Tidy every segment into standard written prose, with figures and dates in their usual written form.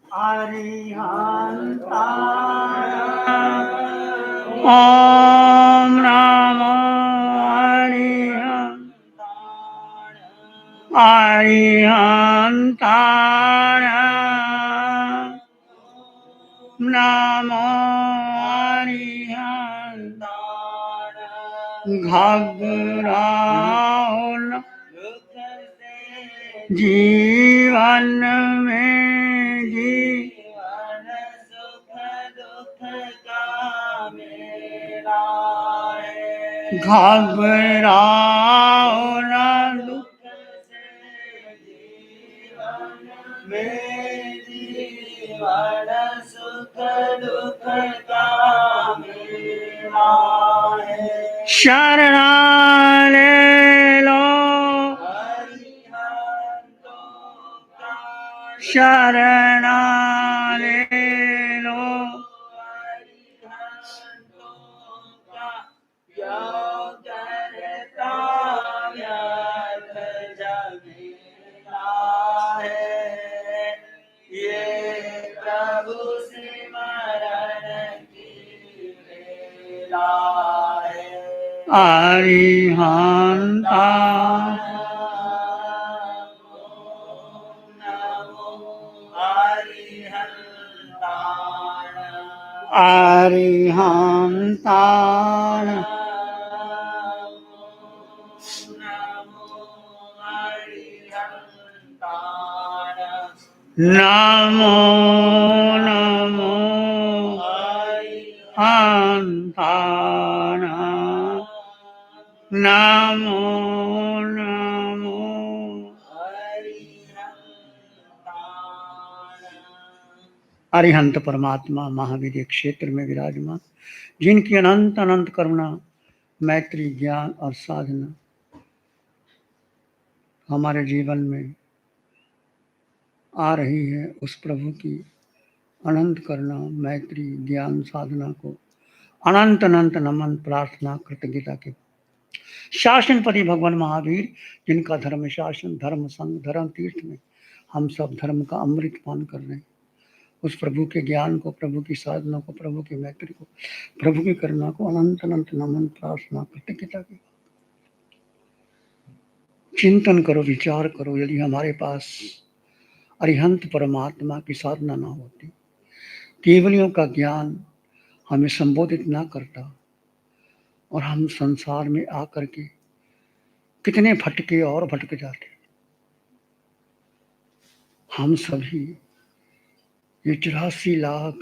अरिहन्ताय ॐ नमो अरिहन्ताय नमो अरिहन्ताय घबराओ न जीवन में जीवन सुख दुख का मेला है घबराओ न दुख से जीवन में जीवन सुख दुख का मेला है शरणा ले लो शरणा ले लो ये प्रभु सिमरन की लीला है अरिहंता अरिहंताण नमो नमो हंताण नमो नमो अरिहंत परमात्मा महावीर क्षेत्र में विराजमान जिनकी अनंत अनंत करुणा मैत्री ज्ञान और साधना हमारे जीवन में आ रही है उस प्रभु की अनंत करुणा मैत्री ज्ञान साधना को अनंत अनंत नमन प्रार्थना कृतज्ञता के शासनपति भगवान महावीर जिनका धर्म शासन धर्म संघ धर्म तीर्थ में हम सब धर्म का अमृत पान कर रहे हैं उस प्रभु के ज्ञान को प्रभु की साधना को प्रभु की मैत्री को प्रभु की करुणा को अनंत अनंत नमन प्रार्थना कृतज्ञता के चिंतन करो विचार करो यदि हमारे पास अरिहंत परमात्मा की साधना ना होती केवलियों का ज्ञान हमें संबोधित ना करता और हम संसार में आकर के कितने भटके और भटके जाते हम सभी ये 84 लाख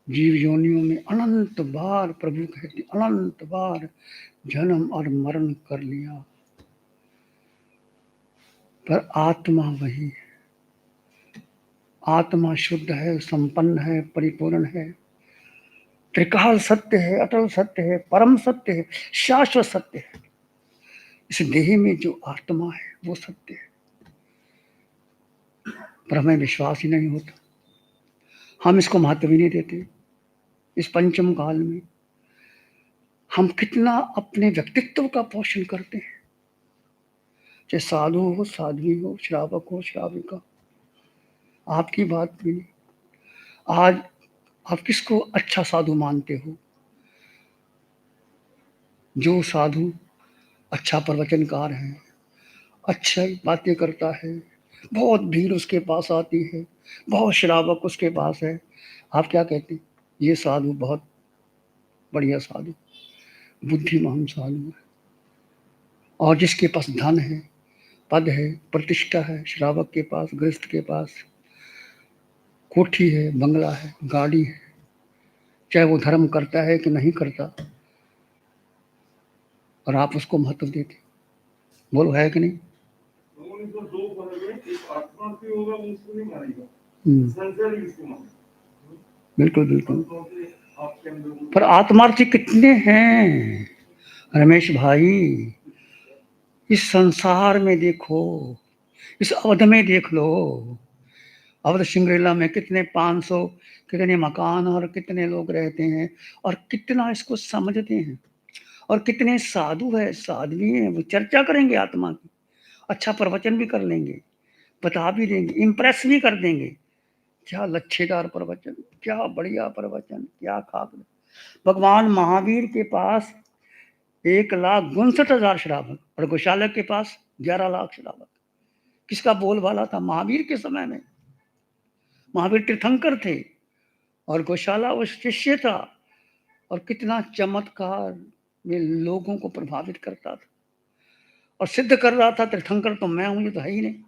जीव योनियों में अनंत बार प्रभु कहते अनंत बार जन्म और मरण कर लिया पर आत्मा वही है आत्मा शुद्ध है संपन्न है परिपूर्ण है त्रिकाल सत्य है अटल सत्य है परम सत्य है शाश्वत सत्य है इस देह में जो आत्मा है वो सत्य है पर हमें विश्वास ही नहीं होता हम इसको महत्व ही नहीं देते इस पंचम काल में हम कितना अपने व्यक्तित्व का पोषण करते हैं चाहे साधु हो साध्वी हो श्रावक हो श्राविका आपकी बात भी आज आप किसको अच्छा साधु मानते हो जो साधु अच्छा प्रवचनकार है अच्छा बातें करता है बहुत भीड़ उसके पास आती है बहुत श्रावक उसके पास है आप क्या कहते हैं ये साधु बहुत बढ़िया साधु बुद्धिमान साधु है और जिसके पास धन है पद है प्रतिष्ठा है श्रावक के पास गृहस्थ के पास कोठी है बंगला है गाड़ी है चाहे वो धर्म करता है कि नहीं करता और आप उसको महत्व देते बोलो है कि नहीं बिल्कुल बिल्कुल पर आत्मार्थी कितने हैं रमेश भाई इस संसार में देखो इस अवध में देख लो अवध सिंगरेला में कितने 500 कितने मकान और कितने लोग रहते हैं और कितना इसको समझते हैं और कितने साधु है साध्वी हैं वो चर्चा करेंगे आत्मा की अच्छा प्रवचन भी कर लेंगे बता भी देंगे, इम्प्रेस भी कर देंगे। क्या लच्छेदार प्रवचन, क्या बढ़िया प्रवचन, क्या खाक। भगवान महावीर के पास 1,62,000 श्रावक और गोशालक के पास 11 लाख श्रावक। किसका बोलबाला था? महावीर के समय में। महावीर तीर्थंकर थे और गोशाला वो शिष्य था, और कितना चमत्कार में लोगों को प्रभावित करता था और सिद्ध कर रहा था तीर्थंकर तो मैं हूं, ये तो है ही नहीं।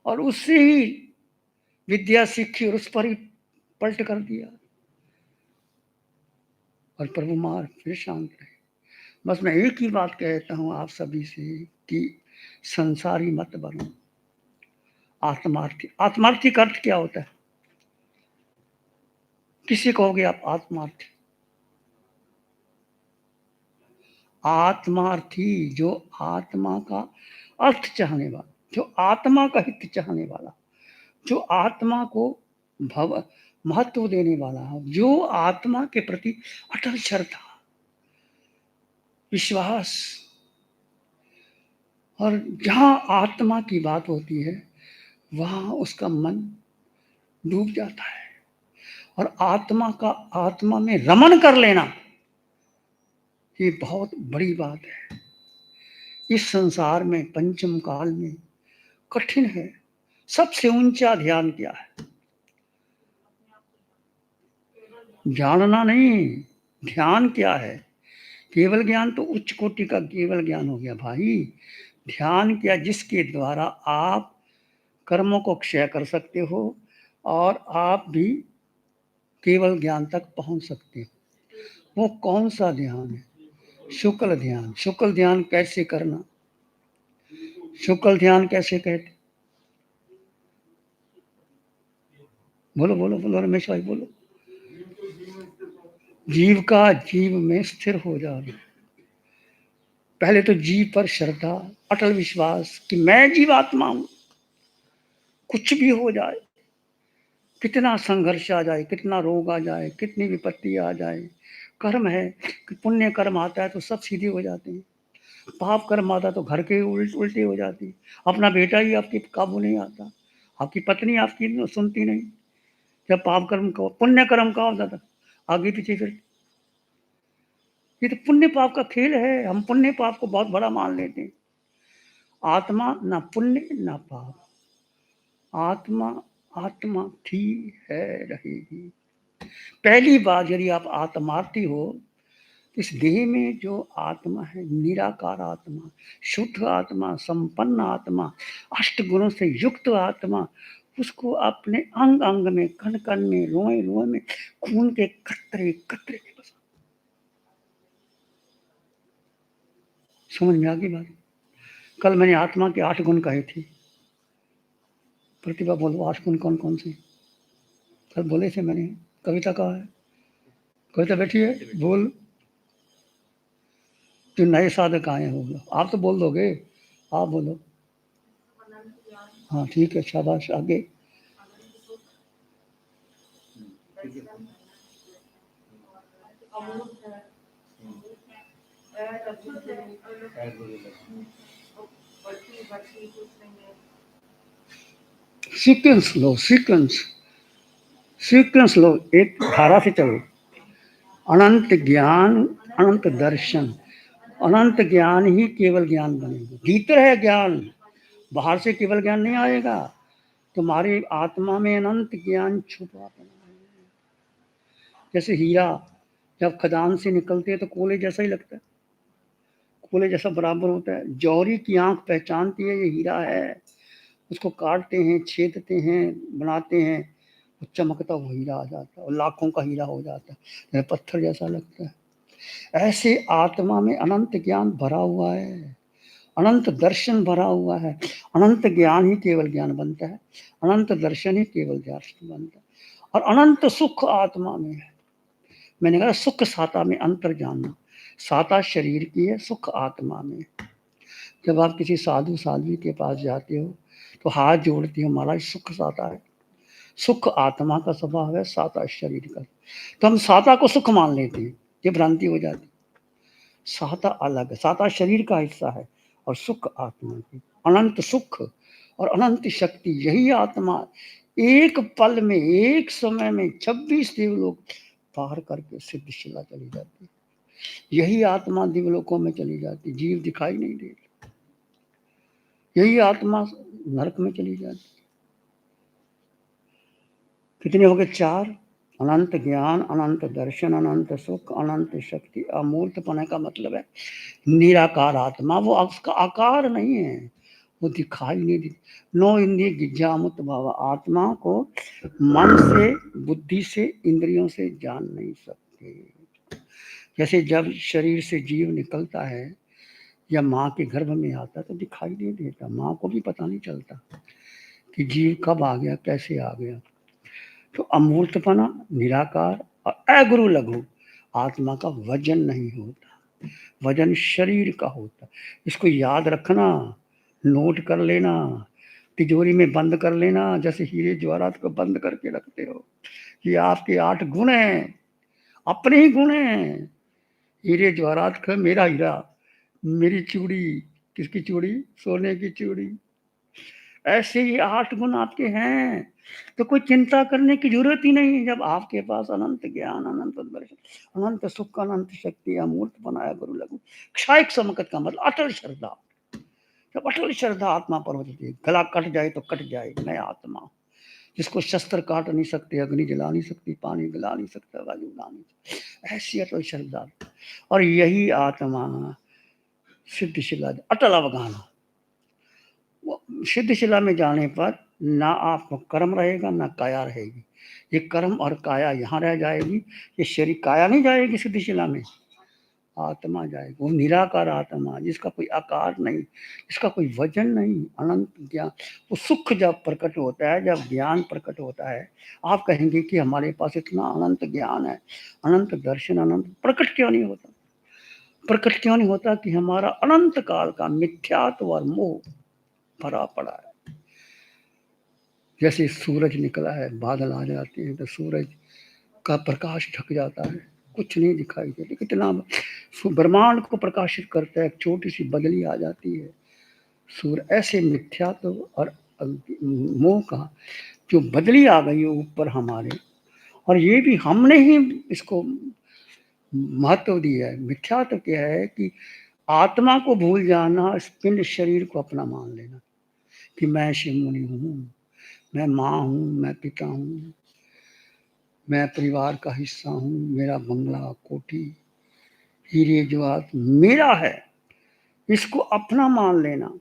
और उससे ही विद्या सीखी और उस पर ही पलट कर दिया, और प्रभु मार फिर शांत रहे। बस मैं एक ही बात कहता हूं आप सभी से कि संसारी मत बनो, आत्मार्थी। आत्मार्थी का अर्थ क्या होता है? किसे कहोगे आप आत्मार्थी? आत्मार्थी जो आत्मा का अर्थ चाहने वाला, जो आत्मा का हित चाहने वाला, जो आत्मा को भव महत्व देने वाला, जो आत्मा के प्रति अटल श्रद्धा, विश्वास, और जहां आत्मा की बात होती है वहां उसका मन डूब जाता है। और आत्मा में रमन कर लेना, ये बहुत बड़ी बात है। इस संसार में पंचम काल में कठिन है। सबसे ऊंचा ध्यान क्या है? जानना नहीं, ध्यान क्या है? केवल ज्ञान तो उच्च कोटि का केवल ज्ञान हो गया भाई। ध्यान क्या? जिसके द्वारा आप कर्मों को क्षय कर सकते हो और आप भी केवल ज्ञान तक पहुंच सकते हो। वो कौन सा ध्यान है? शुक्ल ध्यान। शुक्ल ध्यान कैसे करना? शुक्ल ध्यान कैसे कहते? बोलो बोलो बोलो रमेश भाई बोलो। जीव का जीव में स्थिर हो जाना। पहले तो जीव पर श्रद्धा, अटल विश्वास कि मैं जीवात्मा हूं, कुछ भी हो जाए, कितना संघर्ष आ जाए, कितना रोग आ जाए, कितनी विपत्ति आ जाए, कर्म है कि पुण्य कर्म आता है तो सब सीधे हो जाते हैं, पाप कर्म आता है तो घर के उल्टे हो जाती है। अपना बेटा ही आपके काबू नहीं आता, आपकी पत्नी आपकी सुनती नहीं। जब पाप कर्म का, पुण्य कर्म का हो जाता आगे पीछे फिर। ये तो पुण्य पाप का खेल है। हम पुण्य पाप को बहुत बड़ा मान लेते हैं। आत्मा ना पुण्य ना पाप, आत्मा आत्मा थी है रहेगी। पहली बार यदि आप आत्मार्थी हो, इस देह में जो आत्मा है, निराकार आत्मा, शुद्ध आत्मा, संपन्न आत्मा, अष्ट गुणों से युक्त आत्मा, उसको अपने अंग अंग में, कण कण में, रोए रोए में, खून के कतरे कतरे में बसा। समझ में आ गई बात? कल मैंने आत्मा के 8 गुण कहे थे। प्रतिभा बोलो 8 गुण कौन कौन से? कल बोले थे मैंने। कविता कहा है, कविता बैठी है, बोल। जो नए साधक आए हो, आप तो बोल दोगे, आप बोलो। हाँ ठीक है, शाबाश, आगे। सीक्वेंस लो, सीक्वेंस लो, एक धारा से चलो। अनंत ज्ञान, अनंत दर्शन। अनंत ज्ञान ही केवल ज्ञान बनेगा। भीतर है ज्ञान, बाहर से केवल ज्ञान नहीं आएगा। तुम्हारी आत्मा में अनंत ज्ञान छुपा पड़ा है। जैसे हीरा जब खदान से निकलते हैं तो कोले जैसा ही लगता है, कोले जैसा बराबर होता है। जौहरी की आंख पहचानती है ये हीरा है, उसको काटते हैं, छेदते हैं, बनाते हैं, वो चमकता हुआ हीरा आ जाता है और लाखों का हीरा हो जाता है, पत्थर जैसा लगता है। ऐसे आत्मा में अनंत ज्ञान भरा हुआ है, अनंत दर्शन भरा हुआ है। अनंत ज्ञान ही केवल ज्ञान बनता है, अनंत दर्शन ही केवल दर्शन बनता है, और अनंत सुख आत्मा में है। मैंने कहा सुख साता में अंतर जानना। साता शरीर की है, सुख आत्मा में। जब आप किसी साधु साध्वी के पास जाते हो तो हाथ जोड़ते हो, महाराज सुख साता है। सुख आत्मा का स्वभाव है, साता शरीर का। तो हम साता को सुख मान लेते हैं, ये भ्रांति हो जाती। साता अलग है, साता शरीर का हिस्सा है और सुख आत्मा की। अनंत सुख और अनंत शक्ति, यही आत्मा एक पल में, एक समय में 26 देवलोक पार करके सिद्ध शिला चली जाती है। यही आत्मा दिवलोकों में चली जाती, जीव दिखाई नहीं देता। यही आत्मा नरक में चली जाती। कितने हो गए? 4। अनंत ज्ञान, अनंत दर्शन, अनंत सुख, अनंत शक्ति। अमूर्तपना का मतलब है निराकार आत्मा। वो उसका आकार नहीं है, वो दिखाई नहीं देती। नो इंद्रिय गिज्जामुत भाव, आत्मा को मन से, बुद्धि से, इंद्रियों से जान नहीं सकते। जैसे जब शरीर से जीव निकलता है या माँ के गर्भ में आता तो दिखाई नहीं देता, माँ को भी पता नहीं चलता कि जीव कब आ गया, कैसे आ गया। तो अमूर्तपना, निराकार और अगुरु लघु, आत्मा का वजन नहीं होता, वजन शरीर का होता। इसको याद रखना, नोट कर लेना, तिजोरी में बंद कर लेना, जैसे हीरे जवाहरात को बंद करके रखते हो। ये आपके 8 गुण हैं, अपने ही गुण हैं। हीरे जवाहरात का, मेरा हीरा, मेरी चूड़ी। किसकी चूड़ी? सोने की चूड़ी। ऐसे ही 8 गुण आपके हैं, तो कोई चिंता करने की जरूरत ही नहीं। जब आपके पास अनंत ज्ञान, अनंत दर्शन, अनंत सुख, अनंत शक्ति, अमूर्त बनाया गुरु लघु क्षायक समकत का मतलब अटल श्रद्धा। जब अटल श्रद्धा आत्मा पर हो जाती है, गला कट जाए तो कट जाए, मैं आत्मा, जिसको शस्त्र काट नहीं सकते, अग्नि जला नहीं सकती, पानी गला नहीं सकता, वायु उड़ा नहीं सकती, ऐसी अटल श्रद्धा। और यही आत्मा सिद्ध शिला, अटल अवगाहना। सिद्ध शिला में जाने पर ना आपका कर्म रहेगा ना काया रहेगी। ये कर्म और काया यहाँ रह जाएगी, ये शरीर, काया नहीं जाएगी सिद्ध शिला में, आत्मा जाएगी। वो निराकार आत्मा, जिसका कोई आकार नहीं, जिसका कोई वजन नहीं, अनंत ज्ञान। वो सुख जब प्रकट होता है, जब ज्ञान प्रकट होता है, आप कहेंगे कि हमारे पास इतना अनंत ज्ञान है, अनंत दर्शन, अनंत, प्रकट क्यों नहीं होता? प्रकट क्यों नहीं होता? कि हमारा अनंत काल का मिथ्यात्व और मोह भरा पड़ा है। जैसे सूरज निकला है, बादल आ जाते हैं तो सूरज का प्रकाश ढक जाता है, कुछ नहीं दिखाई देता। कितना ब्रह्मांड को प्रकाशित करता है, एक छोटी सी बदली आ जाती है। सूर्य ऐसे मिथ्यात्व और मोह का जो बदली आ गई है ऊपर हमारे, और ये भी हमने ही इसको महत्व दिया है। मिथ्यात्व क्या है? कि आत्मा को भूल जाना, इस पिंड शरीर को अपना मान लेना कि मैं शिव मुनि हूँ, मैं माँ हूँ, मैं पिता हूँ, मैं परिवार का हिस्सा हूँ, मेरा बंगला, कोठी, हीरे जवाहरात मेरा है, इसको अपना मान लेना,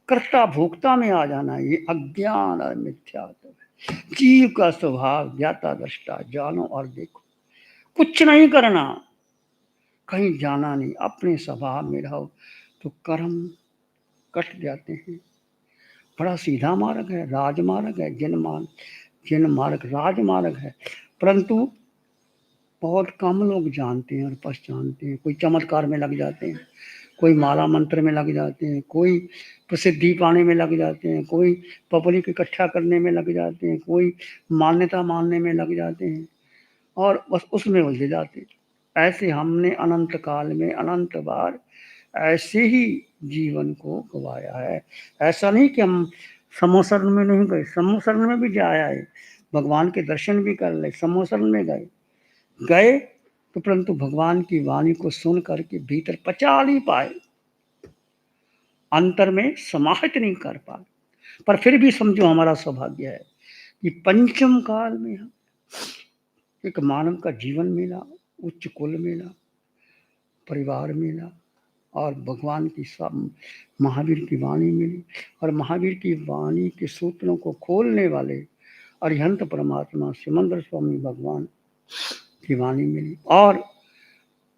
कर्ता भोक्ता में आ जाना, ये अज्ञान और मिथ्यात्व है। जीव का स्वभाव ज्ञाता दृष्टा, जानो और देखो, कुछ नहीं करना, कहीं जाना नहीं, अपने स्वभाव में रहो तो कर्म कट जाते हैं। बड़ा सीधा मार्ग है, राजमार्ग है, जिन मार्ग राजमार्ग है, परंतु बहुत कम लोग जानते हैं और पहचानते हैं। कोई चमत्कार में लग जाते हैं, कोई माला मंत्र में लग जाते हैं, कोई प्रसिद्धि पाने में लग जाते हैं, कोई पब्लिक इकट्ठा करने में लग जाते हैं, कोई मान्यता मानने में लग जाते हैं और बस उसमें उलझ जाते हैं। ऐसे हमने अनंत काल में अनंत बार ऐसे ही जीवन को गवाया है। ऐसा नहीं कि हम समोसरण में नहीं गए, समोसरण में भी जाया है, भगवान के दर्शन भी कर ले, समोसरण में गए तो परंतु भगवान की वाणी को सुन करके भीतर पचा नहीं पाए, अंतर में समाहित नहीं कर पाए। पर फिर भी समझो हमारा सौभाग्य है कि पंचम काल में हम एक मानव का जीवन मिला, उच्च कुल मिला, परिवार मिला, और भगवान की सब महावीर की वाणी मिली, और महावीर की वाणी के सूत्रों को खोलने वाले अरिहंत परमात्मा सिमंदर स्वामी भगवान की वाणी मिली। और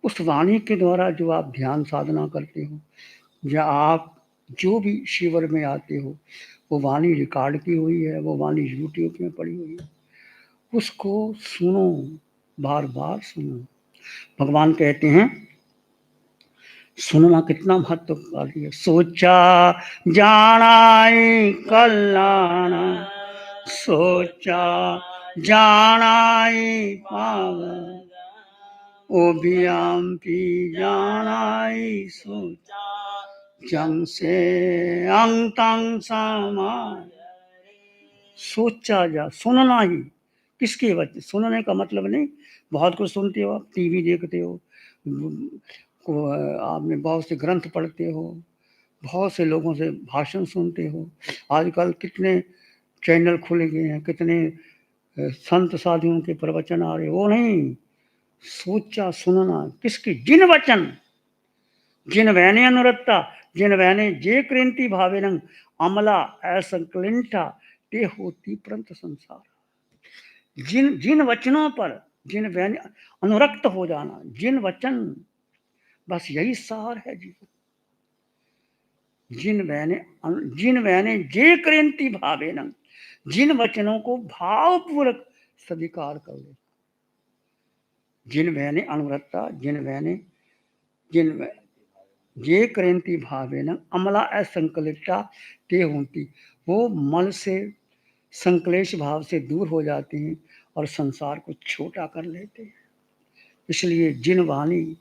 उस वाणी के द्वारा जो आप ध्यान साधना करते हो, या आप जो भी शिविर में आते हो, वो वाणी रिकॉर्ड की हुई है, वो वाणी यूट्यूब में पड़ी हुई है, उसको सुनो, बार बार सुनो। भगवान कहते हैं सुनना कितना महत्वपूर्ण है। सोचा जानाई कल्याण, सोचा जानाई पावन, ओ भी पी जानाई सोचा जंग से अंग तंग समा, सोचा जा, सुनना ही किसकी वजह, सुनने का मतलब नहीं बहुत कुछ सुनते हो आप, टीवी देखते हो, आपने बहुत से ग्रंथ पढ़ते हो, बहुत से लोगों से भाषण सुनते हो, आजकल कितने चैनल खुले गए हैं, कितने संत साधुओं के प्रवचन आ रहे, वो नहीं, सोचा सुनना किसकी, जिन वचन, जिन वैने अनुरक्ता, जिन वैने जे क्रांति भावेनं अमला असंकलिंठा ते होती प्रंत संसार। जिन जिन वचनों पर, जिन वैने अनुरक्त हो जाना, जिन वचन, बस यही सार है जीवन। जिन वैने जे क्रांति भावेनं, जिन वचनों को भावपूर्वक स्वीकार कर ले, जिन वैने अनुरक्ता, जिन जे क्रांति भावेन अमला असंकलिता ते होती, वो मन से संकलेश भाव से दूर हो जाते हैं और संसार को छोटा कर लेते हैं। इसलिए जिन वाणी,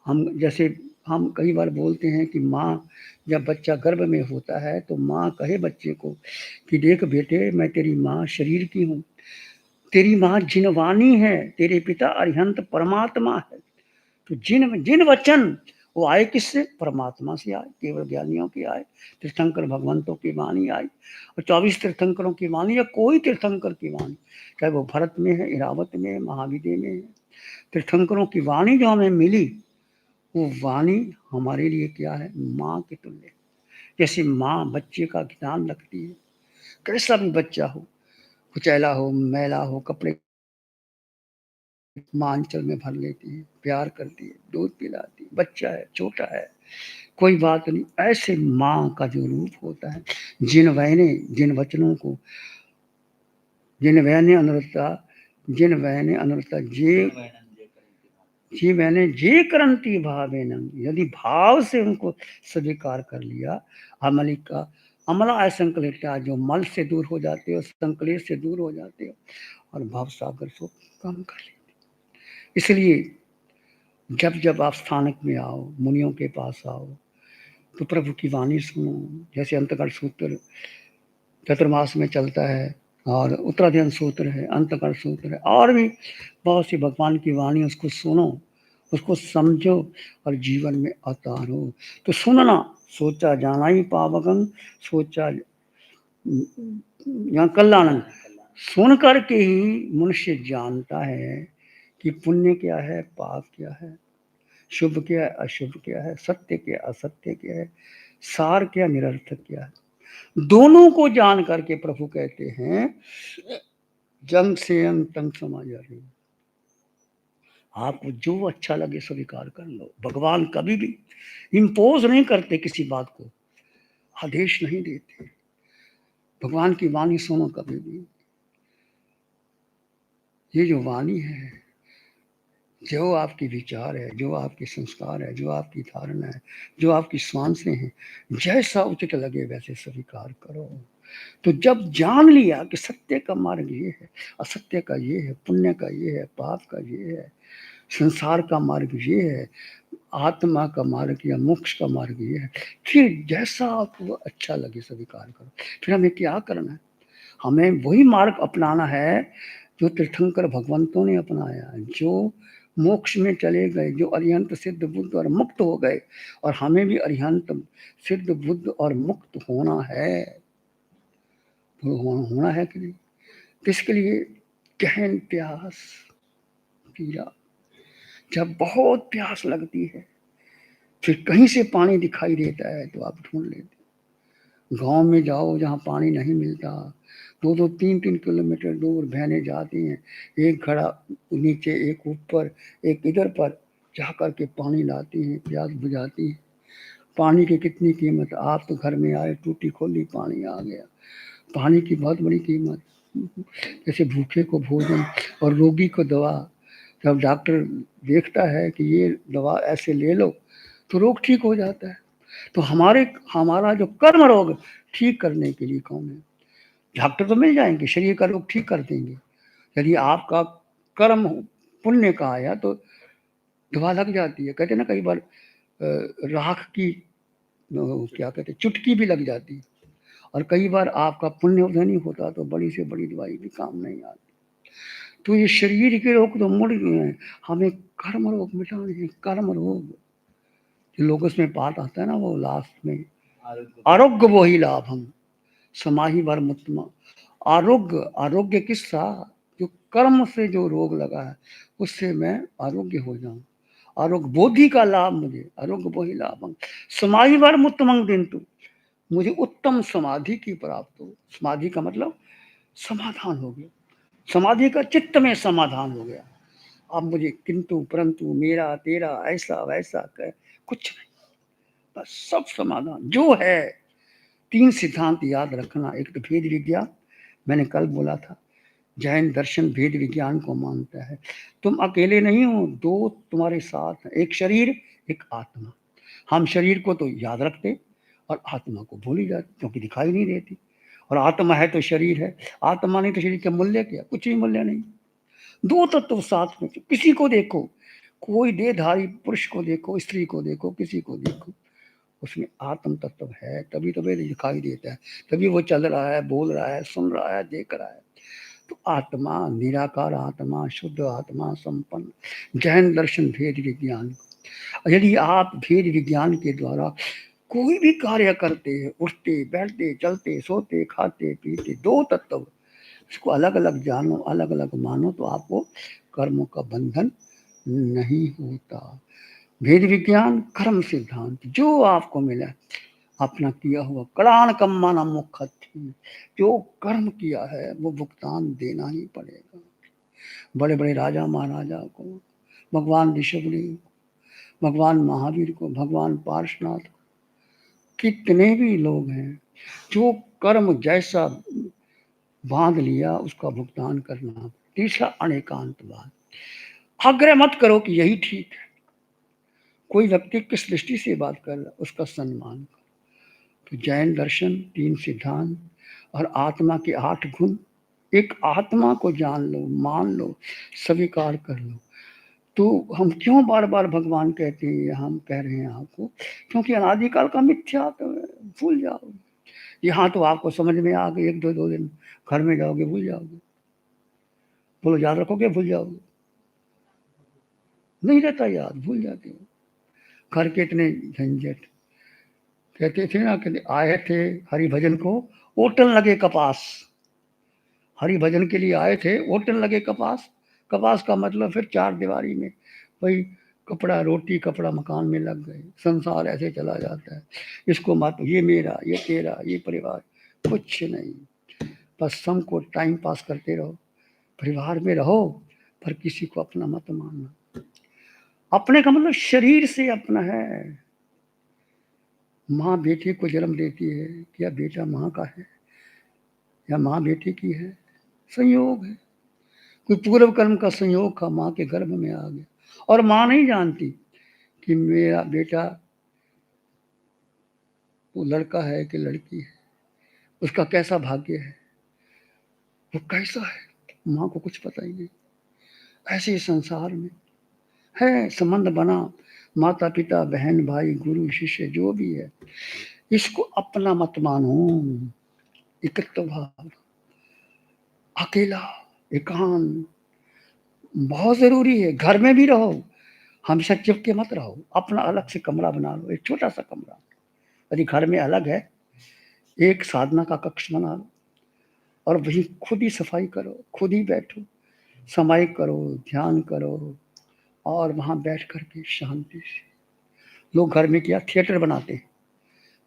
हम जैसे हम कई बार बोलते हैं कि माँ जब बच्चा गर्भ में होता है तो माँ कहे बच्चे को कि देख बेटे मैं तेरी माँ शरीर की हूँ, तेरी माँ जिनवाणी है, तेरे पिता अरिहंत परमात्मा है। तो जिन जिन वचन वो आए किससे, परमात्मा से आए, केवल ज्ञानियों की आए, तीर्थंकर भगवंतों की वाणी आई, और 24 तीर्थंकरों की वाणी या कोई तीर्थंकर की वाणी, चाहे वो भरत में है, इरावत में है, महाविद्य में है, तीर्थंकरों की वाणी जो हमें मिली, वो वाणी हमारे लिए क्या है, माँ के तुल्य। जैसे माँ बच्चे का ध्यान रखती है, कैसा भी बच्चा हो, कुचैला हो, मैला हो, कपड़े माँ आंचल में भर लेती है, प्यार करती है, दूध पिलाती है, बच्चा है, छोटा है, कोई बात नहीं। ऐसे माँ का जो रूप होता है, जिन वचनों को, जिन वैने अनुरता जी मैंने जे करंती भावेन, यदि भाव से उनको स्वीकार कर लिया, अमला असंकलिता, जो मल से दूर हो जाते हो, संकलेश से दूर हो जाते हो और भाव सागर को कम कर लेते। इसलिए जब जब आप स्थानक में आओ, मुनियों के पास आओ, तो प्रभु की वाणी सुनो। जैसे अंतकरण सूत्र चतुर्मास में चलता है, और उत्तराध्ययन सूत्र है, अंतकरण सूत्र है, और भी बहुत सी भगवान की वाणी, उसको सुनो, उसको समझो और जीवन में उतारो। तो सुनना, सोचा जाना ही पावकं, सोचा या कल्याणं, सुन करके ही मनुष्य जानता है कि पुण्य क्या है, पाप क्या है, शुभ क्या है, अशुभ क्या है, सत्य क्या, असत्य क्या है, सार क्या, निरर्थक क्या है। दोनों को जान करके प्रभु कहते हैं जंग से अंग तंग समा जा रही, आपको जो अच्छा लगे स्वीकार कर लो। भगवान कभी भी इम्पोज नहीं करते, किसी बात को आदेश नहीं देते। भगवान की वाणी सुनो कभी भी। ये जो वाणी है, जो आपके विचार है, जो आपके संस्कार है, जो आपकी धारणा है, जो आपकी सांसें हैं, जैसा उचित लगे वैसे स्वीकार करो। तो जब जान लिया कि सत्य का मार्ग ये है, असत्य का ये है, पुण्य का ये है, पाप का ये है, संसार का मार्ग ये है, आत्मा का मार्ग या मोक्ष का मार्ग ये है, फिर जैसा आपको अच्छा लगे स्वीकार करो। फिर हमें क्या करना है, हमें वही मार्ग अपनाना है जो तीर्थंकर भगवंतों ने अपनाया, जो मोक्ष में चले गए, जो अरिहंत सिद्ध बुद्ध और मुक्त हो गए, और हमें भी अरिहंत सिद्ध बुद्ध और मुक्त होना है। तो होना है कि नहीं, किसके लिए, गहन प्यास, पीरा, जब बहुत प्यास लगती है, फिर कहीं से पानी दिखाई देता है तो आप ढूंढ लेते। गांव में जाओ जहाँ पानी नहीं मिलता, 2-2 3-3 किलोमीटर दूर बहने जाती हैं, एक घड़ा नीचे, एक ऊपर, एक इधर पर जा कर के पानी लाती हैं, प्यास बुझाती हैं। पानी की कितनी कीमत, आप तो घर में आए, टूटी खोली, पानी आ गया। पानी की बहुत बड़ी कीमत। जैसे भूखे को भोजन और रोगी को दवा। जब डॉक्टर देखता है कि ये दवा ऐसे ले लो तो रोग ठीक हो जाता है। तो हमारा जो कर्म रोग ठीक करने के लिए कौन है, डॉक्टर तो मिल जाएंगे, शरीर का रोग ठीक कर देंगे। यदि आपका कर्म पुण्य का आया तो दवा लग जाती है। कहते हैं ना कई बार राख की क्या कहते हैं, चुटकी भी लग जाती है। और कई बार आपका पुण्य उदय नहीं होता तो बड़ी से बड़ी दवाई भी काम नहीं आती। तो ये शरीर के रोग तो मुड़ गए हैं, हमें कर्म रोग मिटाने हैं। कर्म रोग जो लोग उसमें पाठ आता है ना, वो लास्ट में आरोग्य वो ही लाभ हम समाही वर मुत्तमा। आरोग्य, आरोग्य किसका? जो कर्म से जो रोग लगा है उससे मैं आरोग्य हो जाऊं। आरोग्य बोधि का लाभ मुझे, आरोग्य बोधि लाभ हम समाही वर मुत्तमंग दिंतु, मुझे उत्तम समाधि की प्राप्त हो। समाधि का मतलब समाधान हो गया, समाधि का चित्त में समाधान हो गया। अब मुझे किंतु परंतु मेरा तेरा ऐसा वैसा कुछ नहीं, बस सब समाधान जो है। तीन सिद्धांत याद रखना। एक तो भेद विज्ञान, मैंने कल बोला था, जैन दर्शन भेद विज्ञान को मानता है। तुम अकेले नहीं हो, दो तुम्हारे साथ हैं, एक शरीर एक आत्मा। हम शरीर को तो याद रखते और आत्मा को भूल ही जाते क्योंकि दिखाई नहीं देती। और आत्मा है तो शरीर है, आत्मा नहीं तो शरीर का मूल्य क्या? कुछ भी मूल्य नहीं। दो तत्व साथ में, किसी को देखो, कोई देहधारी पुरुष को देखो, स्त्री को देखो, किसी को देखो, उसमें आत्म तत्व है, तभी तो वे दिखाई देता है, तभी वो चल रहा है, बोल रहा है, सुन रहा है, देख रहा है। तो आत्मा निराकार आत्मा, शुद्ध आत्मा, संपन्न जैन दर्शन भेद विज्ञान। यदि आप भेद विज्ञान के द्वारा कोई भी कार्य करते हैं, उठते बैठते चलते सोते खाते पीते, दो तत्व इसको अलग अलग जानो, अलग अलग मानो, तो आपको कर्मों का बंधन नहीं होता। भेद विज्ञान कर्म सिद्धांत जो आपको मिला अपना किया हुआ कड़ान कम्माना मुख, जो कर्म किया है वो भुगतान देना ही पड़ेगा। बड़े बड़े राजा महाराजा को, भगवान ऋषभदेव को, भगवान महावीर को, भगवान पार्श्वनाथ, कितने भी लोग हैं जो कर्म जैसा बांध लिया उसका भुगतान करना। तीसरा अनेकांतवाद, आग्रह मत करो कि यही ठीक है। कोई व्यक्ति किस दृष्टि से बात कर रहा है उसका सम्मान करो। तो जैन दर्शन तीन सिद्धांत और आत्मा के 8 गुण, एक आत्मा को जान लो, मान लो, स्वीकार कर लो। तो हम क्यों बार बार भगवान कहते हैं, हम कह रहे हैं आपको, क्योंकि अनादिकाल का मिथ्या तो भूल जाओगे। यहाँ तो आपको समझ में आ गई, एक दो दिन घर में जाओगे भूल जाओगे। बोलो याद रखोगे भूल जाओगे? नहीं रहता याद, भूल जाते हो। घर के इतने झंझट। कहते थे ना, कहते आए थे हरि भजन को, ओटन लगे कपास। हरि भजन के लिए आए थे, ओटन लगे कपास। कपास का मतलब फिर चार दीवारी में वही कपड़ा रोटी कपड़ा मकान में लग गए। संसार ऐसे चला जाता है। इसको मत, ये मेरा, ये तेरा, ये परिवार, कुछ नहीं। बस सबको टाइम पास करते रहो, परिवार में रहो, पर किसी को अपना मत मानना। अपने का मतलब शरीर से अपना है। माँ बेटे को जन्म देती है, क्या बेटा माँ का है या माँ बेटे की है? संयोग है, कोई पूर्व कर्म का संयोग का माँ के गर्भ में आ गया। और माँ नहीं जानती कि मेरा बेटा वो लड़का है कि लड़की है, उसका कैसा भाग्य है, वो कैसा है, माँ को कुछ पता ही नहीं। ऐसे संसार में है संबंध बना, माता पिता बहन भाई गुरु शिष्य जो भी है, इसको अपना मत मानो। एकत्व भाव, अकेला एकांत बहुत जरूरी है। घर में भी रहो, हमेशा चिपके मत रहो, अपना अलग से कमरा बना लो, एक छोटा सा कमरा। यदि घर में अलग है, एक साधना का कक्ष बना लो और वही खुद ही सफाई करो, खुद ही बैठो, समय करो, ध्यान करो, और वहां बैठ करके शांति से। लोग घर में क्या थिएटर बनाते हैं,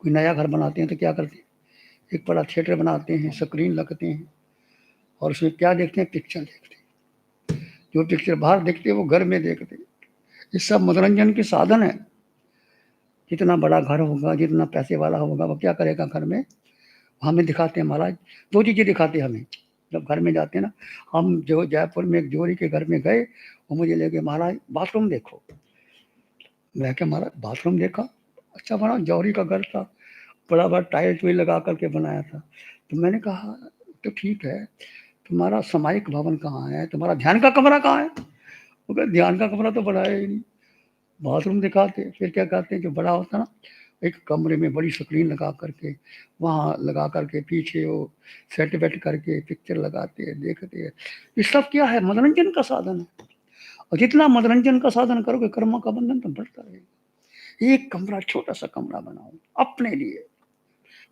कोई नया घर बनाते हैं तो क्या करते हैं, एक बड़ा थिएटर बनाते हैं, स्क्रीन लगते हैं, और उसमें क्या देखते हैं, पिक्चर देखते हैं। जो पिक्चर बाहर देखते हैं वो घर में देखते हैं। ये सब मनोरंजन के साधन है। जितना बड़ा घर होगा, जितना पैसे वाला होगा, वो क्या करेगा घर में, हमें दिखाते हैं महाराज, दो चीजें दिखाते हैं हमें जब घर में जाते हैं ना। हम जो जयपुर में एक जोड़ी के घर में गए, वो मुझे ले गए, महाराज बाथरूम देखो। मैं क्या महाराज बाथरूम देखा? अच्छा बड़ा जौहरी का घर था, बड़ा बड़ा टाइल्स भी लगा करके बनाया था। तो मैंने कहा तो ठीक है, तुम्हारा सामायिक भवन कहाँ है, तुम्हारा ध्यान का कमरा कहाँ है? वो ध्यान का कमरा तो बनाया ही नहीं। बाथरूम दिखाते, फिर क्या कहते हैं जो बड़ा होता ना, एक कमरे में बड़ी स्क्रीन लगा करके, वहाँ लगा करके पीछे वो सेट वेट करके पिक्चर लगाते हैं, देखते हैं। ये सब क्या है? मनोरंजन का साधन है। और जितना मनोरंजन का साधन करोगे, कर्मों का बंधन तो बढ़ता रहेगा। एक कमरा, छोटा सा कमरा बनाओ अपने लिए,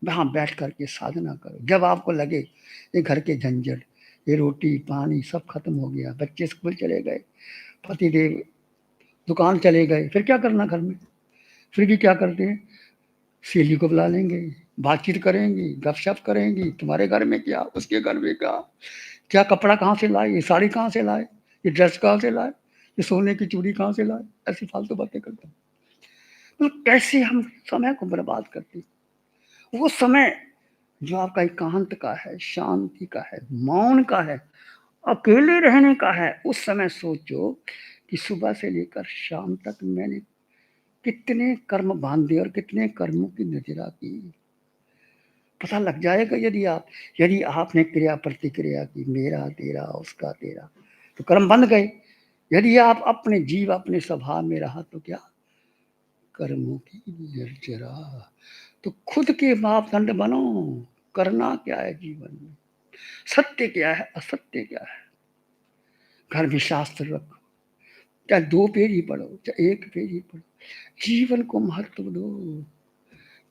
वहाँ बैठ करके साधना करो। जब आपको लगे ये घर के झंझट, ये रोटी पानी सब खत्म हो गया, बच्चे स्कूल चले गए, पतिदेव दुकान चले गए, फिर क्या करना घर में? फिर भी क्या करते हैं? सहेली को बुला लेंगे, बातचीत करेंगी, गपशप करेंगी, तुम्हारे घर में क्या, उसके घर में क्या कपड़ा कहाँ से लाए, ये साड़ी कहाँ से लाए, ये ड्रेस कहाँ से लाए, ये सोने की चूड़ी कहाँ से लाए, ऐसी फालतू बातें करते हैं। तो कैसे हम समय को बर्बाद करते हैं। वो समय जो आपका एकांत का है, शांति का है, मौन का है, अकेले रहने का है, उस समय सोचो कि सुबह से लेकर शाम तक मैंने कितने कर्म बांधे और कितने कर्मों की नजरा की। पता लग जाएगा यदि आपने क्रिया प्रतिक्रिया की, मेरा तेरा उसका तेरा, तो कर्म बंध गए। यदि आप अपने जीव अपने स्वभाव में रहा तो क्या? कर्मों की निर्जरा। तो खुद के मापदंड बनो। करना क्या है जीवन में, सत्य क्या है, असत्य क्या है। घर में शास्त्र रखो, चाहे 2 पेज ही पढ़ो, चाहे 1 पेज ही पढ़ो, जीवन को महत्व दो।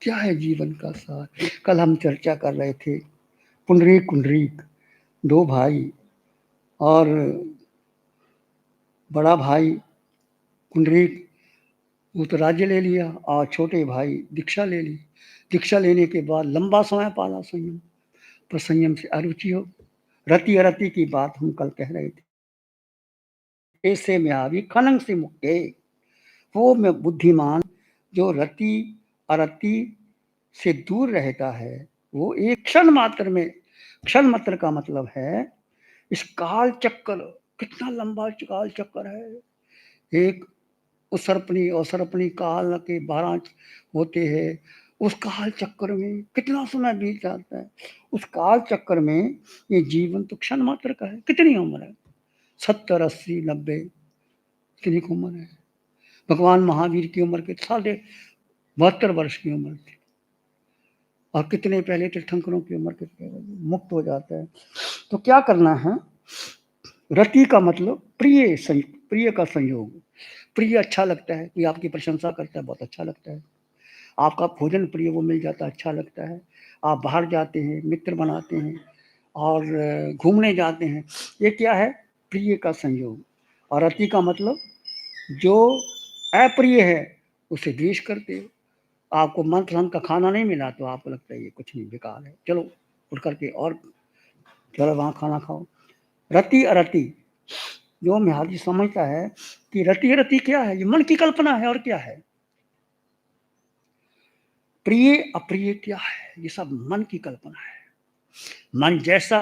क्या है जीवन का सार? कल हम चर्चा कर रहे थे, पुंडरीक कुंडरीक 2 भाई, और बड़ा भाई पुंडरीक वो तो राज्य ले लिया, और छोटे भाई दीक्षा ले ली। दीक्षा लेने के बाद लंबा समय पाला संयम, पर संयम से अरुचि हो। रति अरति की बात हम कल कह रहे थे। ऐसे में आवी खनन से मुक्के, वो में बुद्धिमान जो रति अरति से दूर रहता है, वो एक क्षण मात्र में, क्षण मात्र का मतलब है इस काल चक्कर, कितना लंबा काल चक्कर है। एक उसरपनी अवसरपनी काल के 12 होते हैं। उस काल चक्कर में कितना समय बीत जाता है। उस काल चक्कर में ये जीवन तो क्षण मात्र का है। कितनी उम्र है? 70 80 90, कितनी उम्र है? भगवान महावीर की उम्र के 72 वर्ष की उम्र थी, और कितने पहले तीर्थंकरों की उम्र कितने मुक्त हो जाता है। तो क्या करना है? रति का मतलब प्रिय का संयोग। प्रिय अच्छा लगता है, कोई आपकी प्रशंसा करता है, बहुत अच्छा लगता है। आपका भोजन प्रिय वो मिल जाता है, अच्छा लगता है। आप बाहर जाते हैं, मित्र बनाते हैं और घूमने जाते हैं, ये क्या है? प्रिय का संयोग। और अति का मतलब जो अप्रिय है उसे द्वेष करते हो। आपको मनपसंद का खाना नहीं मिला तो आपको लगता है ये कुछ नहीं, बेकार है, चलो उठ करके और चलो वहाँ खाना खाओ। रति अरति, जो म्याजी समझता है कि रति रति क्या है, ये मन की कल्पना है, और क्या है? प्रिय अप्रिय क्या है? ये सब मन की कल्पना है। मन जैसा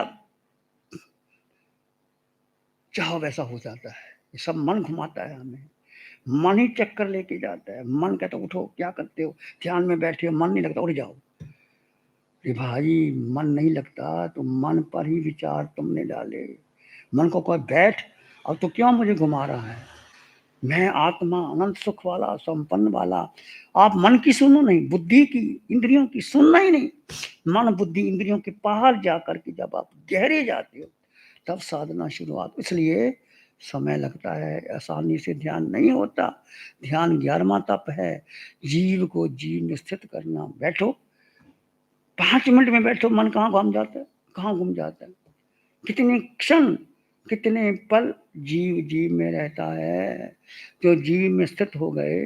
चाहो वैसा हो जाता है। ये सब मन घुमाता है हमें, मन ही चक्कर लेके जाता है। मन कहता है उठो, क्या करते हो, ध्यान में बैठे हो, मन नहीं लगता, उठ जाओ। अरे भाई, मन नहीं लगता तो मन पर ही विचार तुमने डाले। मन को कोई बैठ, अब तो क्यों मुझे घुमा रहा है, मैं आत्मा अनंत सुख वाला संपन्न वाला। आप मन की सुनो नहीं, बुद्धि की, इंद्रियों की सुनना ही नहीं। मन बुद्धि इंद्रियों के पार जाकर के जब आप गहरे जाते हो तब साधना शुरुआत। इसलिए समय लगता है, आसानी से ध्यान नहीं होता। ध्यान 11वां तप है, जीव को जीव में स्थित करना। बैठो 5 मिनट में बैठो, मन कहाँ घूम जाता है, कहाँ घूम जाता है। कितने क्षण, कितने पल जीव जीव में रहता है। जो जीव में स्थित हो गए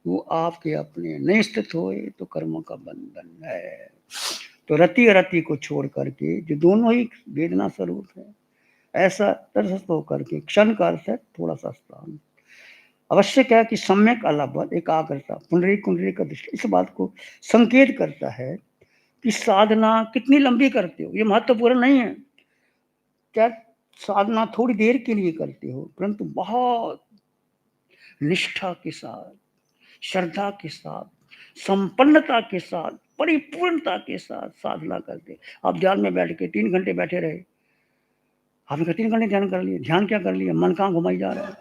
वो आपके अपने, नहीं स्थित हुए तो कर्मों का बंधन है। तो रति अरति को छोड़ करके, जो दोनों ही वेदना स्वरूप है, ऐसा तरसत होकर के, क्षण का अर्थ है थोड़ा सा स्थान। आवश्यक है कि सम्यक अलग एकाग्रता, पुनरी कुंडली का दृष्टि इस बात को संकेत करता है कि साधना कितनी लंबी करते हो, ये महत्वपूर्ण नहीं है। क्या साधना थोड़ी देर के लिए करते हो, परंतु बहुत निष्ठा के साथ, श्रद्धा के साथ, संपन्नता के साथ, परिपूर्णता के साथ साधना करते। आप ध्यान में बैठ के 3 घंटे बैठे रहे, आपने कहा 3 घंटे ध्यान कर लिया, ध्यान क्या कर लिया, मन कहाँ घुमाई जा रहा है,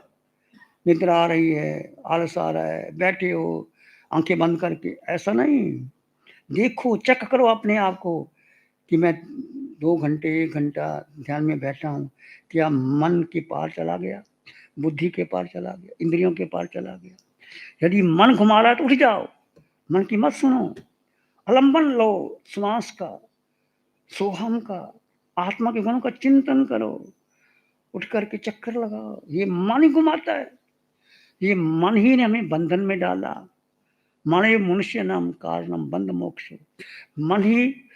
निद्रा आ रही है, आलस आ रहा है, बैठे हो, आंखें बंद करके, ऐसा नहीं। देखो, चेक करो अपने आप को कि मैं 2 घंटे 1 घंटा ध्यान में बैठा हूँ, क्या मन के पार चला गया, बुद्धि के पार चला गया, इंद्रियों के पार चला गया? यदि मन घुमा रहा है तो उठ जाओ, मन की मत सुनो, आलम्बन लो श्वास का, सोहम का, आत्मा के गुणों का चिंतन करो, उठ करके चक्कर लगाओ। ये मन ही घुमाता है, ये मन ही ने हमें बंधन में डाला। मने मनुष्य नाम कारणम बंध मोक्ष, मन ही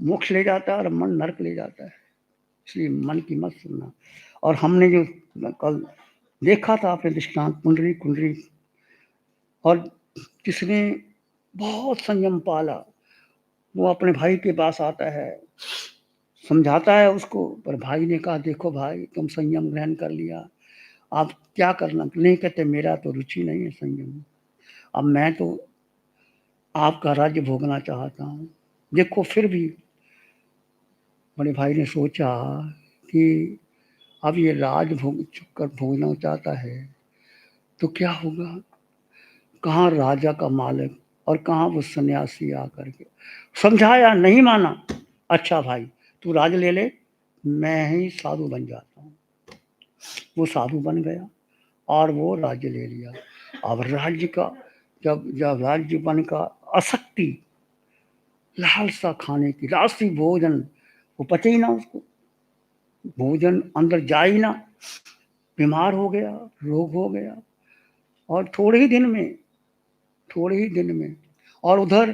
मोक्ष ले जाता है और मन नरक ले जाता है। इसलिए मन की मत सुनना। और हमने जो कल देखा था आपने दृष्टांत कुंडली कुंडली, और किसने बहुत संयम पाला, वो अपने भाई के पास आता है, समझाता है उसको, पर भाई ने कहा देखो भाई तुम संयम ग्रहण कर लिया, आप क्या करना? नहीं, कहते मेरा तो रुचि नहीं है संयम, अब मैं तो आपका राज्य भोगना चाहता हूँ। देखो फिर भी बड़े भाई ने सोचा कि अब ये राज भोग कर भोगना चाहता है तो क्या होगा, कहाँ राजा का मालिक और कहाँ वो सन्यासी आकर के। समझाया, नहीं माना। अच्छा भाई तू राज ले ले, मैं ही साधु बन जाता हूँ। वो साधु बन गया और वो राज्य ले लिया। अब राज्य का जब जब राज्य बन का आसक्ति, लालसा खाने की, राशि भोजन, वो पचे ही ना उसको, भोजन अंदर जाए ही ना, बीमार हो गया, रोग हो गया, और थोड़े ही दिन में। और उधर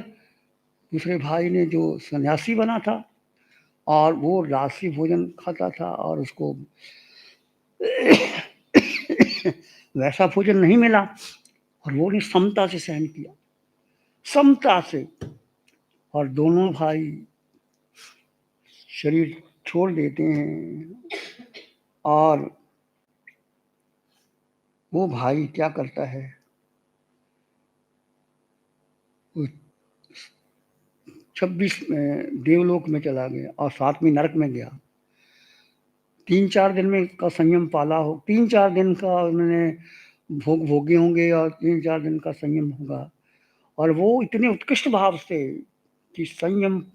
दूसरे भाई ने जो सन्यासी बना था और वो राशि भोजन खाता था और उसको वैसा भोजन नहीं मिला, और वो ने समता से सहन किया, समता से। और दोनों भाई शरीर छोड़ देते हैं, और वो भाई क्या करता है, वो 26 देवलोक में चला गया और 7वीं नरक में गया। 3-4 दिन में का संयम पाला हो, 3-4 दिन का उन्होंने भोग भोगे होंगे और 3-4 दिन का संयम होगा, और वो इतने उत्कृष्ट भाव से कि संयम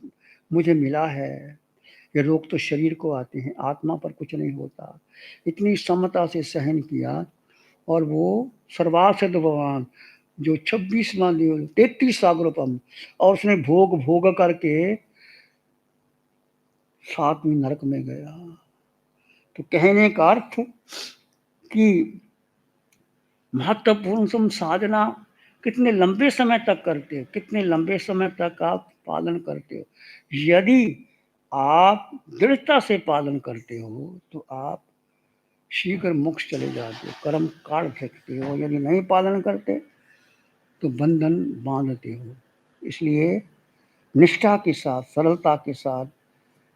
मुझे मिला है, ये रोग तो शरीर को आते हैं, आत्मा पर कुछ नहीं होता, इतनी समता से सहन किया। और वो सर्वासिद्ध भगवान जो 26वां देव 33 सागरोपम, और उसने भोग भोग करके 7वीं नरक में गया। तो कहने का अर्थ कि महत्वपूर्ण साधना कितने लंबे समय तक करते हो, कितने लंबे समय तक आप पालन करते हो। यदि आप दृढ़ता से पालन करते हो तो आप शीघ्र मोक्ष चले जाते हो, कर्म काट सकते हो। यदि नहीं पालन करते तो बंधन बांधते हो। इसलिए निष्ठा के साथ, सरलता के साथ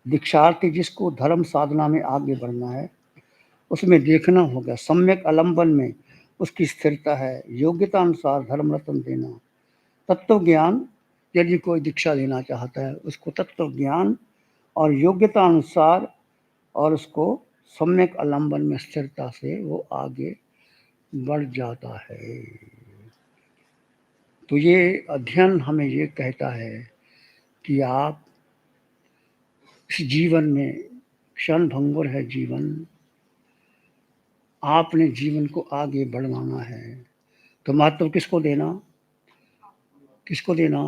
दीक्षार्थी जिसको धर्म साधना में आगे बढ़ना है, उसमें देखना होगा सम्यक आलंबन में उसकी स्थिरता है, योग्यता अनुसार धर्म रत्न देना, तत्व ज्ञान। यदि कोई दीक्षा लेना चाहता है उसको तत्व ज्ञान और योग्यता अनुसार, और उसको सम्यक आलंबन में स्थिरता से वो आगे बढ़ जाता है। तो ये अध्ययन हमें ये कहता है कि आप इस जीवन में, क्षण भंगुर है जीवन, आपने जीवन को आगे बढ़ाना है तो महत्व किसको देना, किसको देना?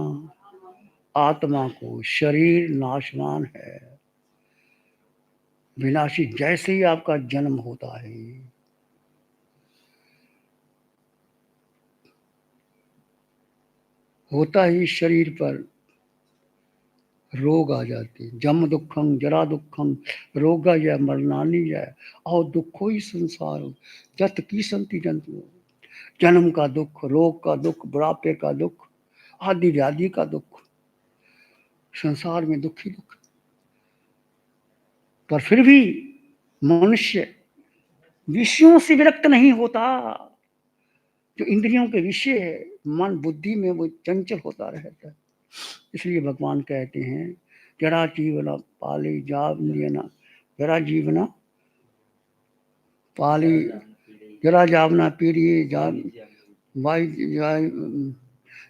आत्मा को। शरीर नाशवान है, विनाशी। जैसे ही आपका जन्म होता है होता ही शरीर पर रोग आ जाते हैं। जम दुखम जरा दुखम रोगा या मरणानी जाए और दुखो ही संसार जत की संति जंतु। जन्म का दुख, रोग का दुख, बुढ़ापे का दुख, आदि व्याधि का दुख, संसार में दुख ही दुख। पर फिर भी मनुष्य विषयों से विरक्त नहीं होता। जो इंद्रियों के विषय है, मन बुद्धि में वो चंचल होता रहता है। इसलिए भगवान कहते हैं जरा जीवना पाली जावना, जरा जीवना पाली, जरा जावना पीढ़ी जान, भाई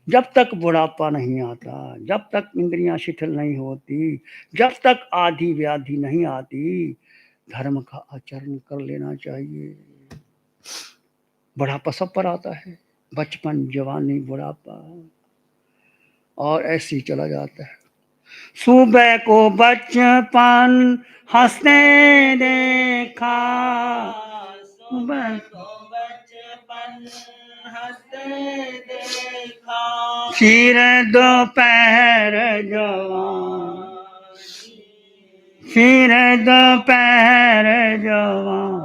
जब तक बुढ़ापा नहीं आता, जब तक इंद्रियां शिथिल नहीं होती, जब तक आदि व्याधि नहीं आती, धर्म का आचरण कर लेना चाहिए। बुढ़ापा सब पर आता है, बचपन, जवानी, बुढ़ापा, और ऐसे ही चला जाता है। सुबह को बचपन हंसते देखा, सुबह को बचपन हंसते देखा, फिर दोपहर जवान, फिर दोपहर जवान,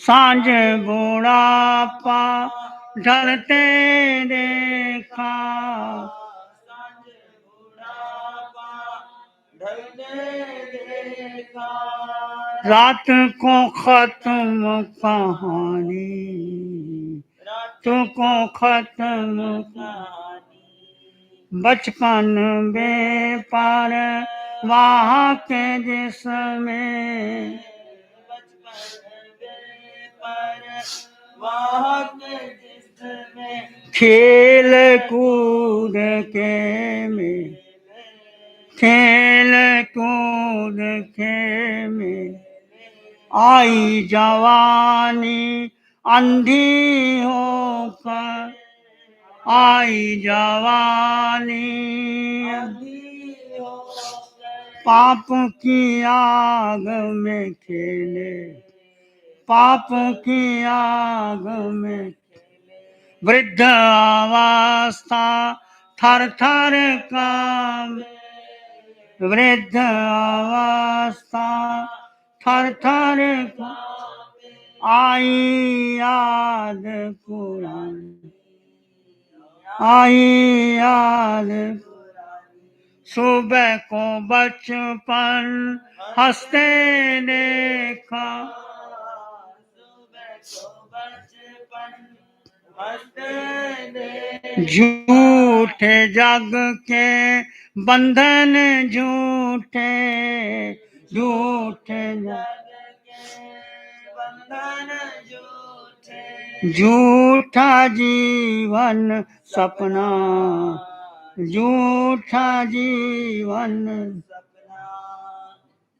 सांझ बुढ़ापा ढलते देखा, रात को खत्म कहानी, रात को खत्म कहानी, बचपन बेपार वहाँ के जिसमें, बचपन बेपार वहाँ के जिसमें, खेल कूद के में, खेल कूद के में, आई जवानी अंधी होकर, आई जवानी अंधी होकर, पाप की आग में खेले, पाप की आग में, वृद्ध अवस्था थर थर कांपे, वृद्ध अवस्था थर थर कांपे, आई याद पुरानी, आई याद पुरानी, सुबह को बचपन हंसते देखा, सुबह को बचपन हंसते देखा, झूठे जग के बंधन झूठे, झूठे जग के बंधन झूठे, झूठा जीवन सपना, झूठा जीवन सपना,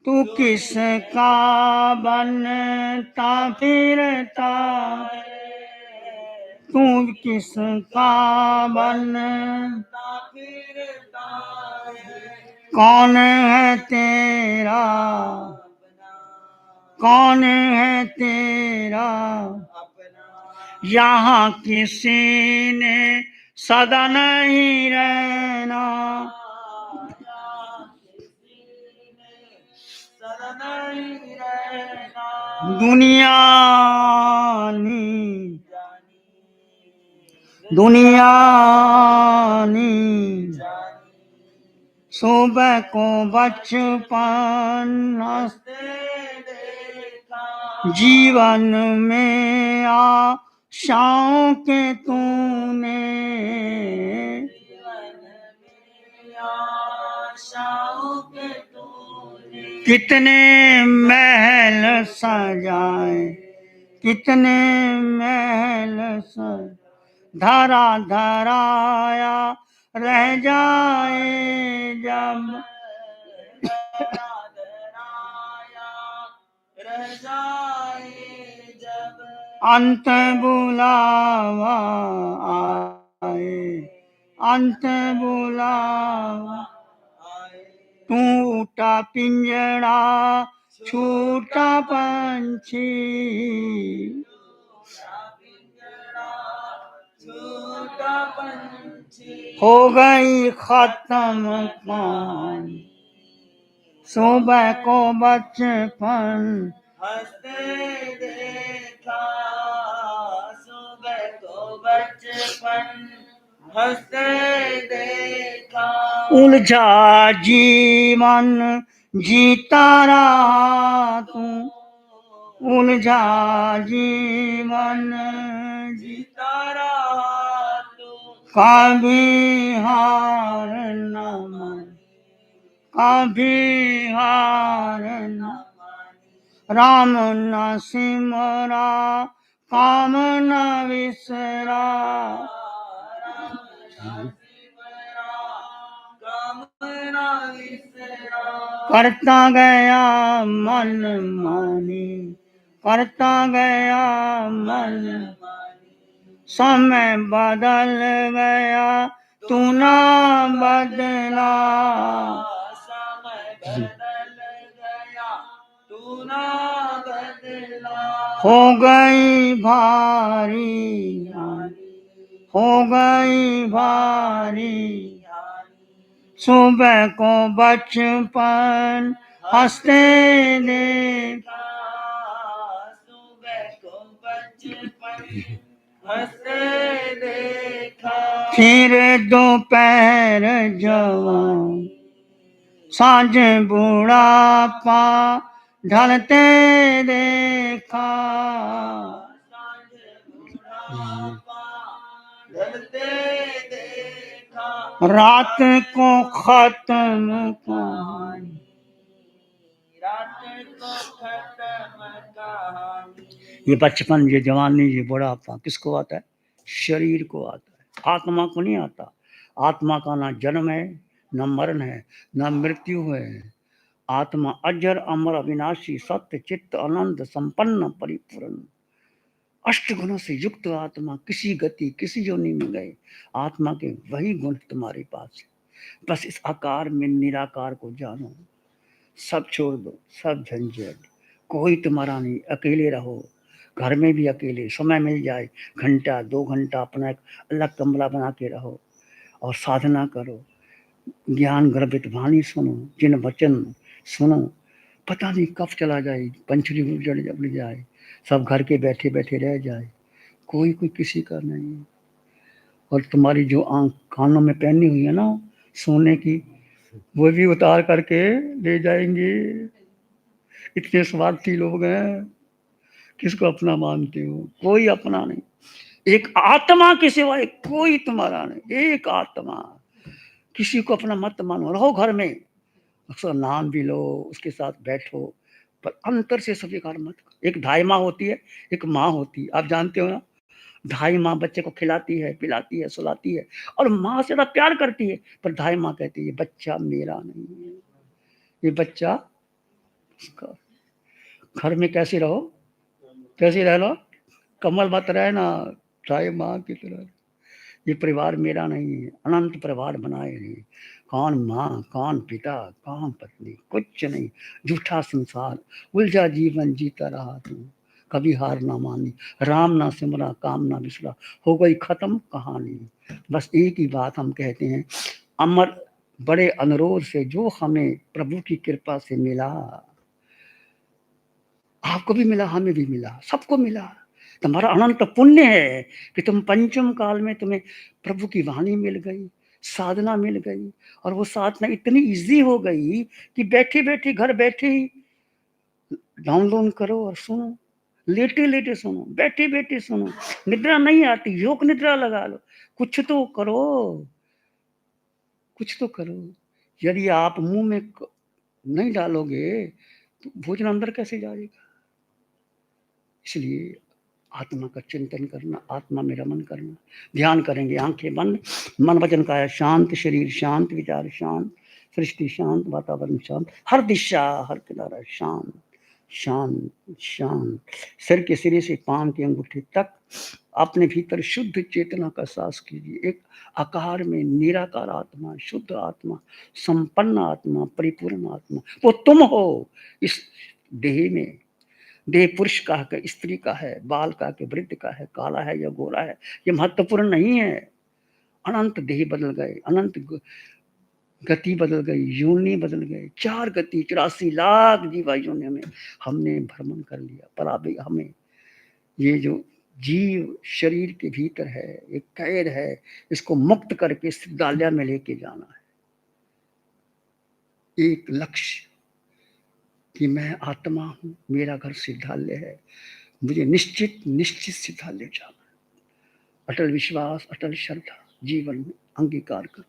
तू किसका बनता फिरता, तू किसका बनता फिरता है, कौन है तेरा, कौन है तेरा अपना, यहाँ किसी ने सदा नहीं रहना, सदा नहीं रहना, दुनिया नी, दुनिया नी, सुबह को बचपन हंसते देखा, जीवन में आशाओं के तूने, जीवन में आशाओं के तूने, कितने महल सजाए, कितने महल सजाए, धरा धराया रह जाए जब, धरा धराया रह जाए जब, अंत बुलावा आए, अंत बुलावा आए, टूटा पिंजड़ा छूटा पंछी, हो गई खत्म कहानी, सुबह को बचपन हंसते देखा, सुबह को बचपन हंसते देखा, उलझा जीवन जीता रहा तू, उलझा जीवन जीता रहा तू, कभी हार न मानी, कभी हार न मानी, राम न सिमरा काम न विसरा, करता गया मन मानी, करता गया मन, समय बदल गया तू ना बदला, हो गई भारी, हो गई भारी, सुबह को बचपन हंसते देखा, सुबह को बचपन हंसते देखा, फिर दोपहर जवान, सांझ बुढ़ापा ढलते देखा, रात को खत्म कहानी, रात को खत्म कहानी। ये बचपन, ये जवानी, ये बुढ़ापा किसको आता है? शरीर को आता है, आत्मा को नहीं आता। आत्मा का ना जन्म है, ना मरण है, ना मृत्यु है। आत्मा अजर अमर अविनाशी सत्य चित्त आनंद संपन्न परिपूर्ण, अष्ट गुणों से युक्त आत्मा, किसी गति किसी योनि में गए, आत्मा के वही गुण तुम्हारे पास है। बस इस आकार में निराकार को जानो, सब छोड़ दो, सब झंझट, कोई तुम्हारा नहीं, अकेले रहो, घर में भी अकेले, समय मिल जाए घंटा 2 घंटा अपना एक अलग कमरा बना के रहो और साधना करो, ज्ञान गर्भित वाणी सुनो, जिन वचन सुनो, पता नहीं कब चला जाए, पंचरी उड़ जाए, सब घर के बैठे बैठे रह जाए, कोई किसी का नहीं। और तुम्हारी जो आंख कानों में पहनी हुई है ना सोने की, वो भी उतार करके ले जाएंगे। इतने स्वार्थी लोग हैं, किसको अपना मानते हो? कोई अपना नहीं, एक आत्मा के सिवाय कोई तुम्हारा नहीं, एक आत्मा। किसी को अपना मत मानो, रहो घर में, उसका नाम भी लो, उसके साथ बैठो, पर अंतर से स्वीकार मत करो। एक ढाई माँ होती है, एक माँ होती है, आप जानते हो ना। ढाई माँ बच्चे को खिलाती है, पिलाती है, सुलाती है और माँ से ज्यादा प्यार करती है, पर ढाई माँ कहती है बच्चा मेरा नहीं है, ये बच्चा उसका। घर में कैसे रहो, कैसे रह लो, कमल मत रहे ना, ढाई माँ की तरह। ये परिवार मेरा नहीं है, अनंत परिवार बनाए नहीं, कौन माँ, कौन पिता, कौन पत्नी, कुछ नहीं, झूठा संसार, उलझा जीवन जीता रहा तू, कभी हार ना मानी, राम ना सिमरा, काम ना बिसरा, हो गई खत्म कहानी। बस एक ही बात हम कहते हैं, अमर बड़े अनुरोध से जो हमें प्रभु की कृपा से मिला, आपको भी मिला, हमें भी मिला, सबको मिला। तुम्हारा अनंत पुण्य है कि तुम पंचम काल में तुम्हें प्रभु की वाणी मिल गई, साधना मिल गई, और वो साधना इतनी इजी हो गई कि बैठे बैठे, घर बैठे ही डाउनलोड करो और सुनो, लेटे लेटे सुनो, बैठे बैठे सुनो, निद्रा नहीं आती, योग निद्रा लगा लो, कुछ तो करो, कुछ तो करो। यदि आप मुंह में नहीं डालोगे तो भोजन अंदर कैसे जाएगा? इसलिए आत्मा का चिंतन करना, आत्मा में रमन करना, ध्यान करेंगे, आंखें बंद, मन वचन काया शांत, शरीर शांत, विचार शांत, सृष्टि शांत, वातावरण शांत, हर दिशा हर किनारा शांत शांत शांत। सिर के सिरे से पांव की अंगूठी तक अपने भीतर शुद्ध चेतना का सांस कीजिए। एक आकार में निराकार आत्मा, शुद्ध आत्मा, संपन्न आत्मा, परिपूर्ण आत्मा, वो तुम हो। इस देह में, देह पुरुष का है, स्त्री का है, बाल का है, वृद्ध का है, काला है या गोरा है, ये महत्वपूर्ण नहीं है। अनंत देह बदल गए, अनंत गति बदल गई, योनि बदल गए, 4 गति 84 लाख जीवा योनि में हमने भ्रमण कर लिया। पर अभी हमें ये जो जीव शरीर के भीतर है, एक कैद है, इसको मुक्त करके सिद्धालय में लेके जाना है। एक लक्ष्य कि मैं आत्मा हूं, मेरा घर सिद्धालय है, मुझे निश्चित निश्चित सिद्धालय जाना। अटल विश्वास, अटल श्रद्धा जीवन में अंगीकार कर।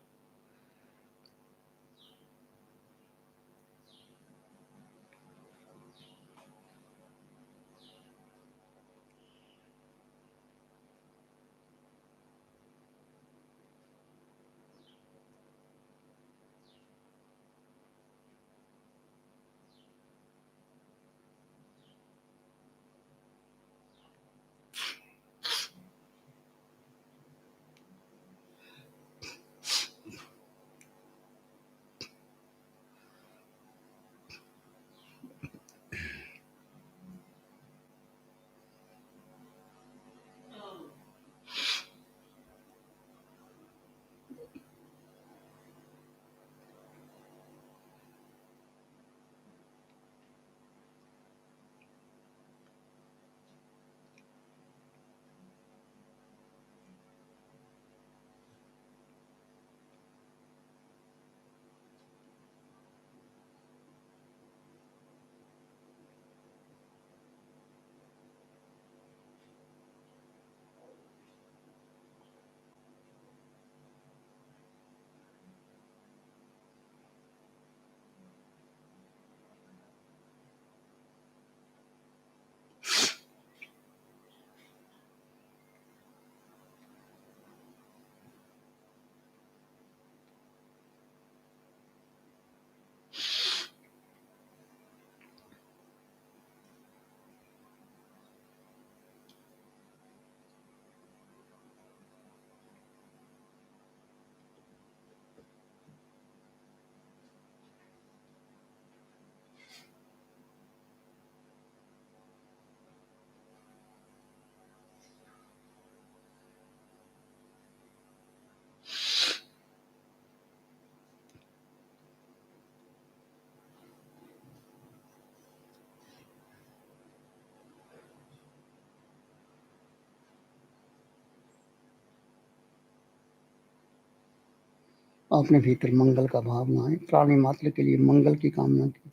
अपने भीतर मंगल का भाव लाएं, प्राणी मात्र के लिए मंगल की कामना की।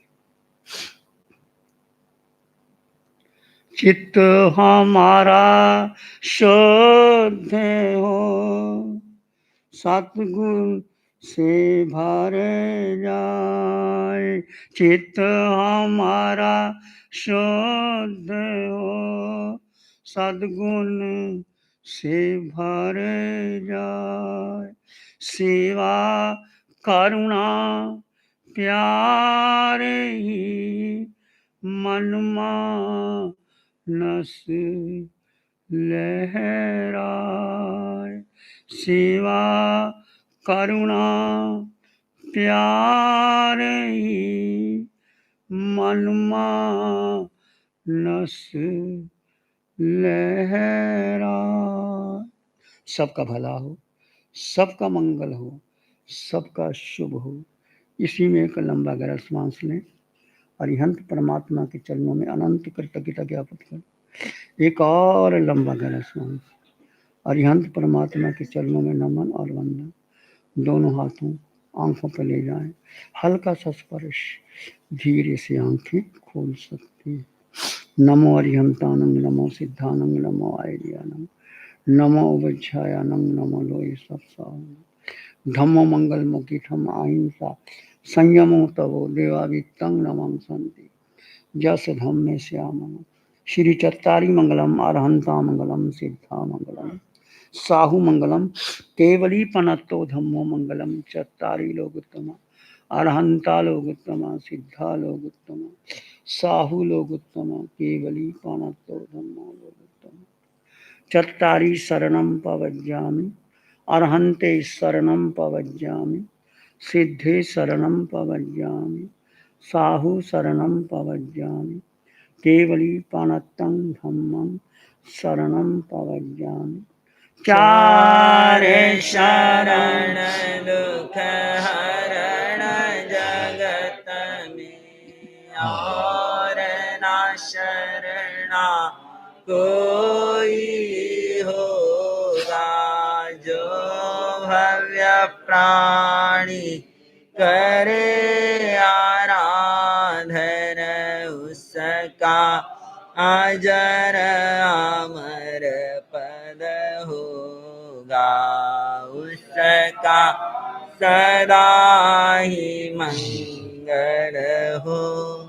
चित्त हमारा शुद्ध हो, सतगुण से भर जाए। चित्त हमारा शुद्ध हो, सद्गुण से भर जाए। सेवा करुणा प्यार ही मन मानस लहराए। सेवा करुणा प्यार ही मन मानस लहराए। सबका भला हो, सबका मंगल हो, सबका शुभ हो। इसी में एक लंबा गहरा श्वास लें। अरिहंत परमात्मा के चरणों में अनंत कृतज्ञता ज्ञापित करें। एक और लंबा गहरा श्वास। अरिहंत परमात्मा के चरणों में नमन और वंदन। दोनों हाथों आंखों पर ले जाएं। हल्का सा स्पर्श, धीरे से आंखें खोल सकते हैं। नमो अरिहंतानंद, नमो सिद्धानंद, नमो आयर्यानंद, नमो उवज्झायानंद, नमो लोय सत्सानंद। धम्मो मंगल मुखिठम अहिंसा संयमो तवो देवावित्तं नमं संति जस धम्मे श्यामम। श्री चत्तारी मंगलम, अरहंता मंगलम, सिद्धा मंगलम, साहु मंगलम, केवली पनत्तो धम्मो मंगलम। चत्तारी लोगोत्तमा, अरहंता लोगोत्तमा, सिद्धा लोगोत्तमा, साहु लोगोत्तमा, केवली पनत्तो धम्मो लोगोत्तमा। चत्तारी शरणं पवज्जामि, अरहन्ते शरणं पवज्जामि, सिद्धे शरणं पवज्जामि, साहु शरणं पवज्जामि, केवली पनत्तं धम्मं शरणं पवज्जामि। चार शरण दुख हरण जगत में, और ना शरणा कोई होगा। जो भव्य प्राणी करे आराधन, उसका अजर अमर पद होगा। उसका सदा ही मंगल हो।